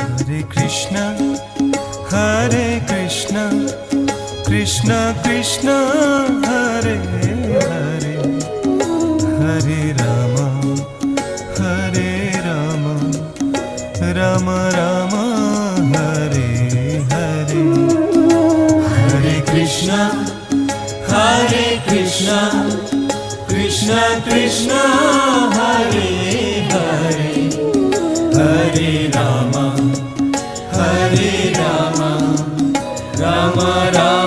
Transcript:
Hare Krishna, Hare Krishna, Krishna Krishna, Hare Hare, Hare Rama, Hare Rama, Rama Rama, Hare Hare. Hare Krishna, Hare Krishna, Krishna Krishna, Hare Hare, Hare Rama, Hare Rama, Rama Rama.